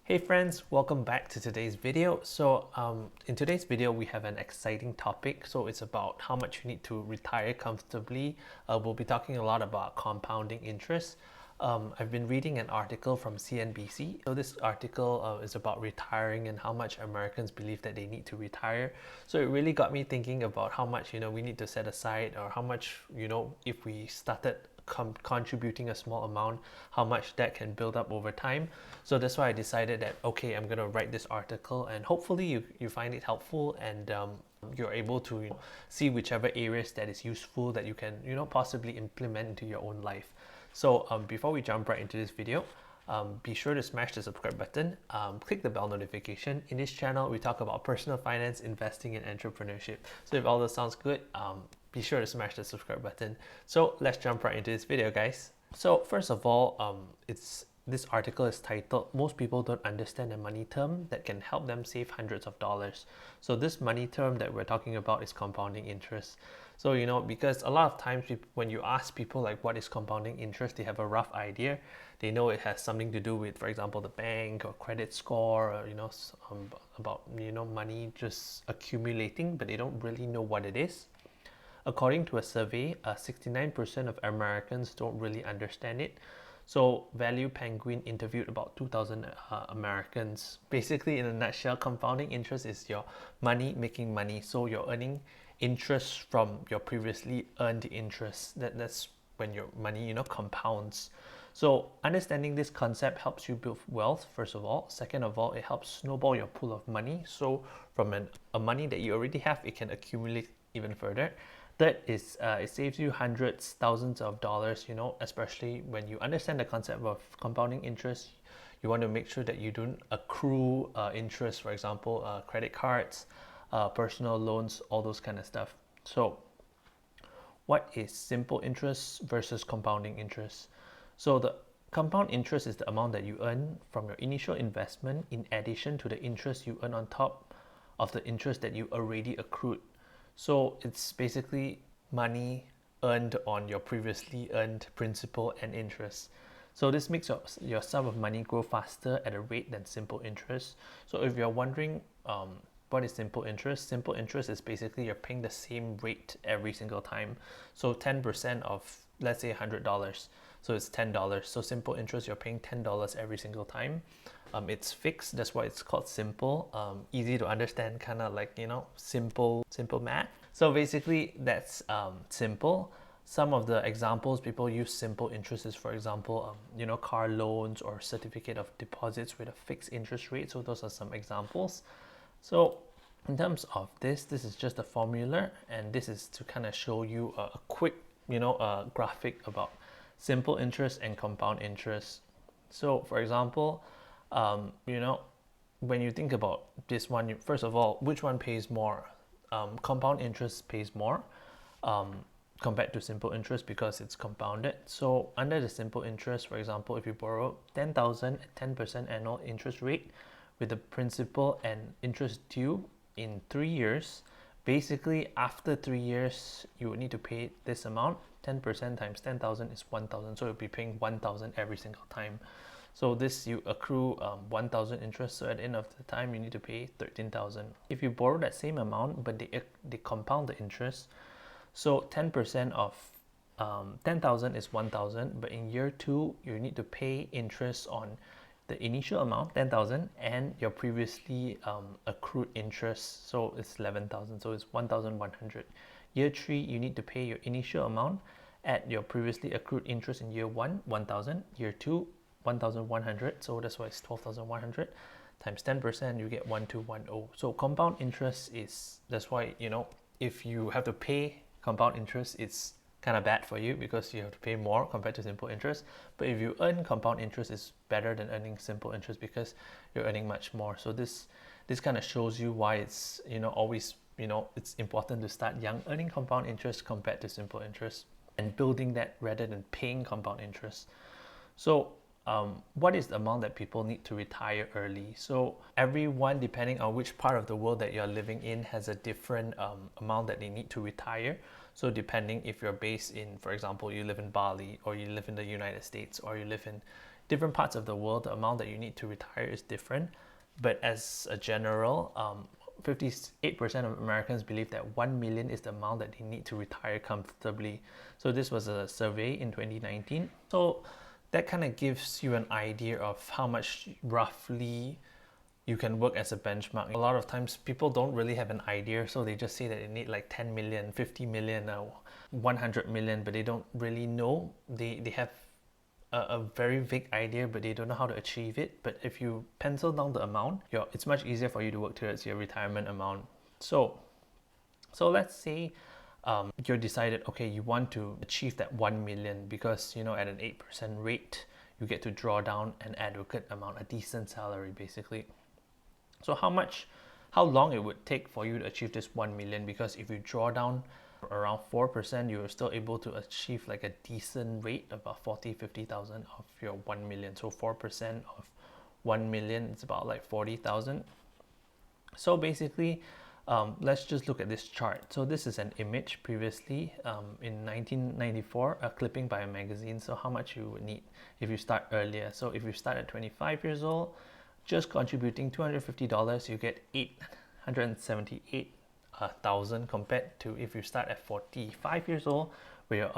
Hey friends, welcome back to today's video. In today's video, we have an exciting topic. So it's about how much you need to retire comfortably. We'll be talking a lot about compounding interest. I've been reading an article from CNBC. So this article is about retiring and how much Americans believe that they need to retire. So it really got me thinking about how much, we need to set aside, or how much, if we started contributing a small amount, how much that can build up over time. So that's why I decided that, okay, I'm going to write this article, and hopefully you find it helpful, and you're able to see whichever areas that is useful that you can possibly implement into your own life. So before we jump right into this video, be sure to smash the subscribe button, click the bell notification. In this channel, we talk about personal finance, investing, and entrepreneurship. So if all this sounds good, be sure to smash the subscribe button. So let's jump right into this video, guys. So first of all, this article is titled, "Most people don't understand a money term that can help them save hundreds of dollars." So this money term that we're talking about is compounding interest. So, because a lot of times when you ask people like what is compounding interest, they have a rough idea. They know it has something to do with, for example, the bank or credit score, or, about, money just accumulating, but they don't really know what it is. According to a survey, 69% of Americans don't really understand it. So Value Penguin interviewed about 2,000 Americans. Basically, in a nutshell, compounding interest is your money making money. So you're earning interest from your previously earned interest. That's when your money, compounds. So understanding this concept helps you build wealth, first of all. Second of all, it helps snowball your pool of money. So from a money that you already have, it can accumulate even further. Third is it saves you hundreds, thousands of dollars, especially when you understand the concept of compounding interest. You want to make sure that you don't accrue interest, for example, credit cards, personal loans, all those kind of stuff. So what is simple interest versus compounding interest? So the compound interest is the amount that you earn from your initial investment in addition to the interest you earn on top of the interest that you already accrued. So it's basically money earned on your previously earned principal and interest. So this makes your sum of money grow faster at a rate than simple interest. So if you're wondering what is simple interest is basically you're paying the same rate every single time. So 10% of, let's say, $100. So it's $10. So simple interest, you're paying $10 every single time. It's fixed, that's why it's called simple. Easy to understand, kind of like, simple math. So basically that's simple. Some of the examples people use simple interest is, for example, car loans or certificate of deposits with a fixed interest rate. So those are some examples. So in terms of this is just a formula, and this is to kind of show you a quick, graphic about simple interest and compound interest. So for example, when you think about this one, first of all, which one pays more? Compound interest pays more compared to simple interest because it's compounded. So under the simple interest, for example, if you borrow 10,000 at 10% annual interest rate with the principal and interest due in 3 years, basically after 3 years you would need to pay this amount. 10% times 10,000 is 1,000, so you'll be paying 1,000 every single time. So this, you accrue 1,000 interest, so at the end of the time you need to pay 13,000. If you borrow that same amount but they compound the interest, so 10% of 10,000 is 1,000, but in year 2 you need to pay interest on the initial amount 10,000 and your previously accrued interest, so it's 11,000, so it's 1,100. Year 3 you need to pay your initial amount at your previously accrued interest in year 1, 1,000. Year 2, 1,100, so that's why it's 12,100 times 10%, you get 1,210. So compound interest is, that's why, if you have to pay compound interest, it's kind of bad for you because you have to pay more compared to simple interest. But if you earn compound interest, it's better than earning simple interest because you're earning much more. So this kind of shows you why it's, always, it's important to start young, earning compound interest compared to simple interest, and building that rather than paying compound interest. So what is the amount that people need to retire early? So everyone, depending on which part of the world that you're living in, has a different amount that they need to retire. So depending if you're based in, for example, you live in Bali, or you live in the United States, or you live in, different parts of the world, the amount that you need to retire is different. But as a general, 58% of Americans believe that 1 million is the amount that they need to retire comfortably. So this was a survey in 2019. So that kind of gives you an idea of how much roughly you can work as a benchmark. A lot of times people don't really have an idea, so they just say that they need like 10 million, 50 million, 100 million, but they don't really know. They have a very vague idea, but they don't know how to achieve it. But if you pencil down the amount, it's much easier for you to work towards your retirement amount. So let's say you're decided, okay, you want to achieve that 1 million because, at an 8% rate, you get to draw down an adequate amount, a decent salary basically. So how long it would take for you to achieve this 1 million? Because if you draw down around 4%, you're still able to achieve like a decent rate, about 50,000 of your 1 million. So 4% of 1 million, it's about like 40,000. So basically, let's just look at this chart. So this is an image previously in 1994, a clipping by a magazine. So how much you would need if you start earlier. So if you start at 25 years old, just contributing $250, you get 878,000 compared to if you start at 45 years old, where your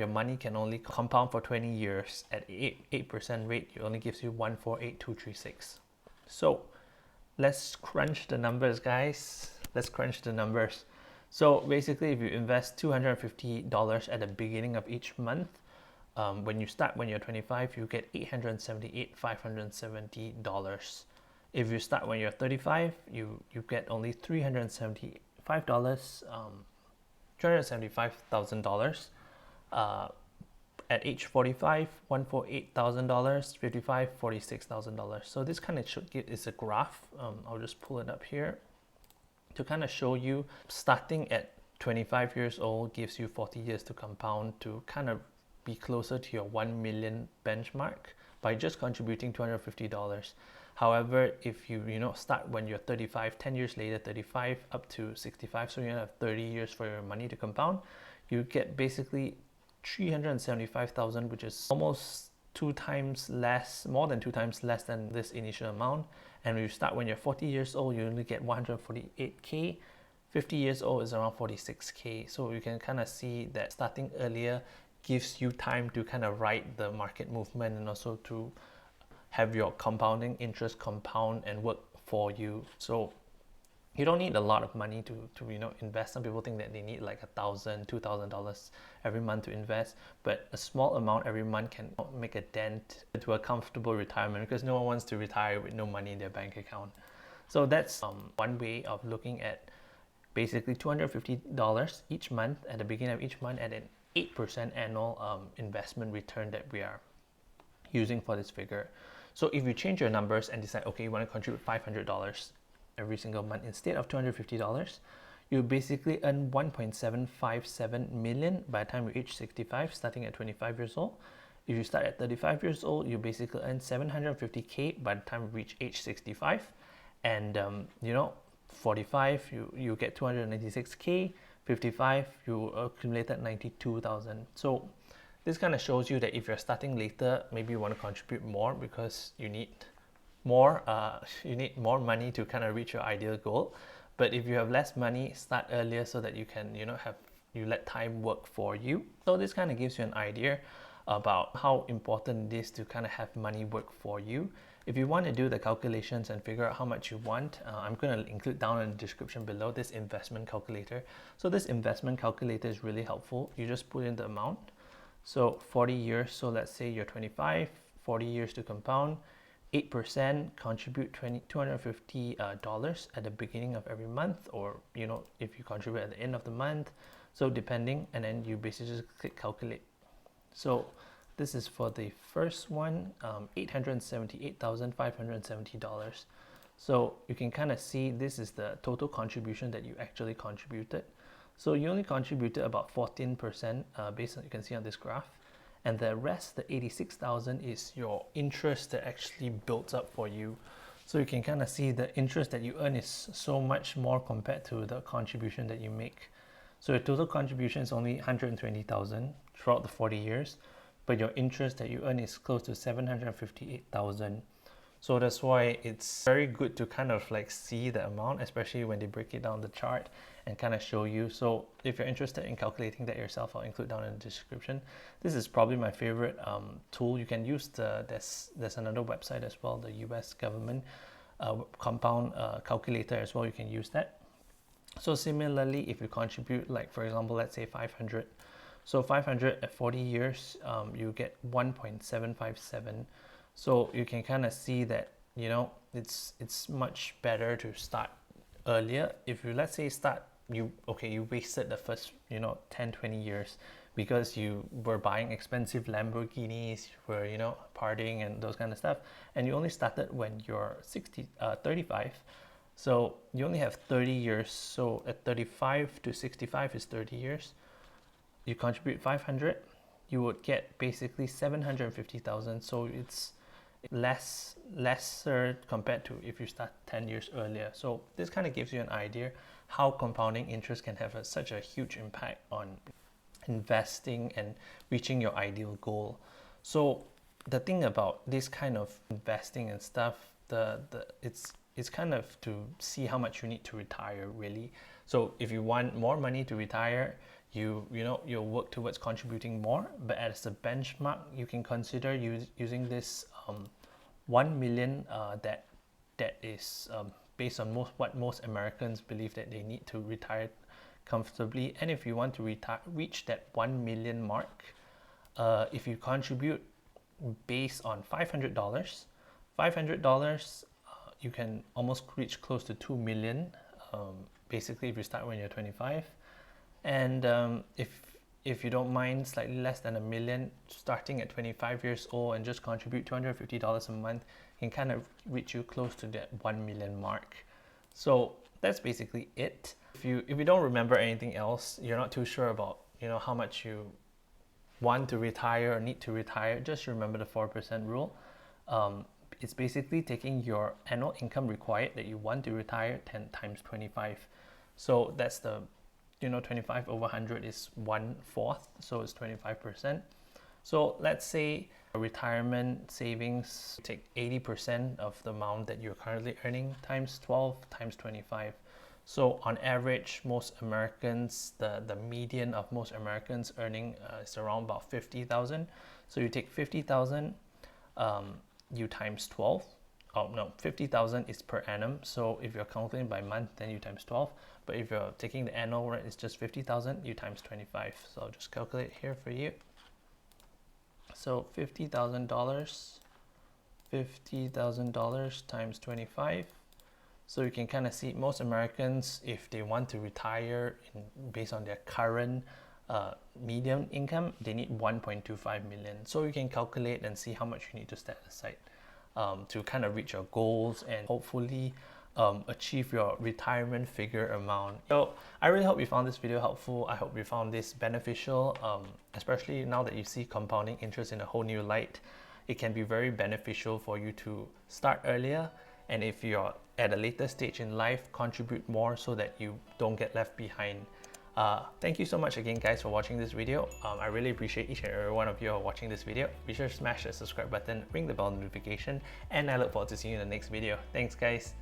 money can only compound for 20 years at 8% rate. It only gives you 148,236. So let's crunch the numbers, guys. Let's crunch the numbers. So basically, if you invest $250 at the beginning of each month, when you're 25, you get $878,570. If you start when you're 35, you get only $375,000. At age 45, $148,000, 55, $46,000. So this kind of is a graph. I'll just pull it up here to kind of show you. Starting at 25 years old gives you 40 years to compound to kind of be closer to your 1 million benchmark by just contributing $250. However, if you start when you're 35, 10 years later, 35 up to 65, so you have 30 years for your money to compound, you get basically 375,000, which is almost more than two times less than this initial amount. And when you start when you're 40 years old, you only get 148K. 50 years old is around 46K. So you can kind of see that starting earlier gives you time to kind of ride the market movement and also to have your compounding interest compound and work for you. So you don't need a lot of money to invest. Some people think that they need like $1,000, $2,000 every month to invest, but a small amount every month can make a dent into a comfortable retirement, because no one wants to retire with no money in their bank account. So that's one way of looking at basically $250 each month at the beginning of each month at an 8% annual investment return that we are using for this figure. So if you change your numbers and decide, okay, you want to contribute $500 every single month instead of $250, you basically earn 1.757 million by the time you reach 65, starting at 25 years old. If you start at 35 years old, you basically earn 750K by the time you reach age 65. And 45, you get 296K. 55, you accumulated 92,000. So this kind of shows you that if you're starting later, maybe you want to contribute more because you need more money to kind of reach your ideal goal. But if you have less money, start earlier so that you can you let time work for you. So this kind of gives you an idea about how important it is to kind of have money work for you. If you want to do the calculations and figure out how much you want, I'm going to include down in the description below this investment calculator. So this investment calculator is really helpful. You just put in the amount. So 40 years, so let's say you're 25, 40 years to compound, 8%, contribute $250 at the beginning of every month, or if you contribute at the end of the month. So depending, and then you basically just click calculate. So this is for the first one, $878,570. So you can kind of see this is the total contribution that you actually contributed. So you only contributed about 14% based on you can see on this graph. And the rest, the 86,000, is your interest that actually builds up for you. So you can kind of see the interest that you earn is so much more compared to the contribution that you make. So your total contribution is only 120,000 throughout the 40 years. but your interest that you earn is close to 758,000. So that's why it's very good to kind of like see the amount, especially when they break it down the chart and kind of show you. So if you're interested in calculating that yourself, I'll include down in the description. This is probably my favorite tool. You can use there's another website as well, the US government compound calculator as well. You can use that. So similarly, if you contribute, like for example, let's say 500. So 500 at 40 years, you get 1.757. So you can kind of see that, you know, it's much better to start earlier. If you, let's say, you wasted the first, 10-20 years because you were buying expensive Lamborghinis, you were, partying and those kind of stuff, and you only started when you're 35. So you only have 30 years. So at 35 to 65 is 30 years. You contribute 500, you would get basically 750,000. So it's lesser compared to if you start 10 years earlier. So this kind of gives you an idea how compounding interest can have such a huge impact on investing and reaching your ideal goal. So the thing about this kind of investing and stuff, it's kind of to see how much you need to retire really. So if you want more money to retire, you'll work towards contributing more, but as a benchmark, you can consider using this 1 million that is based on what most Americans believe that they need to retire comfortably. And if you want to reach that 1 million mark, if you contribute based on $500, you can almost reach close to 2 million. Basically, if you start when you're 25. And if you don't mind slightly less than $1 million, starting at 25 years old and just contribute $250 a month can kind of reach you close to that 1 million mark. So that's basically it. If you don't remember anything else, you're not too sure about how much you want to retire or need to retire, just remember the 4% rule. It's basically taking your annual income required that you want to retire 10 times 25. So that's the 25 over 100 is 1/4, so it's 25%. So let's say a retirement savings, take 80% of the amount that you're currently earning times 12 times 25. So on average, most Americans, the median of most Americans earning is around about 50,000. So you take 50,000, you times 12. Oh no, 50,000 is per annum. So if you're calculating by month, then you times 12. But if you're taking the annual rate, it's just 50,000, you times 25. So I'll just calculate here for you. So $50,000 times 25. So you can kind of see most Americans, if they want to retire based on their current median income, they need 1.25 million. So you can calculate and see how much you need to set aside to kind of reach your goals and hopefully achieve your retirement figure amount. So I really hope you found this video helpful. I hope you found this beneficial, especially now that you see compounding interest in a whole new light. It can be very beneficial for you to start earlier, and if you're at a later stage in life, contribute more so that you don't get left behind. Thank you so much again guys for watching this video. I really appreciate each and every one of you who are watching this video. Be sure to smash that subscribe button, ring the bell notification, and I look forward to seeing you in the next video. Thanks guys.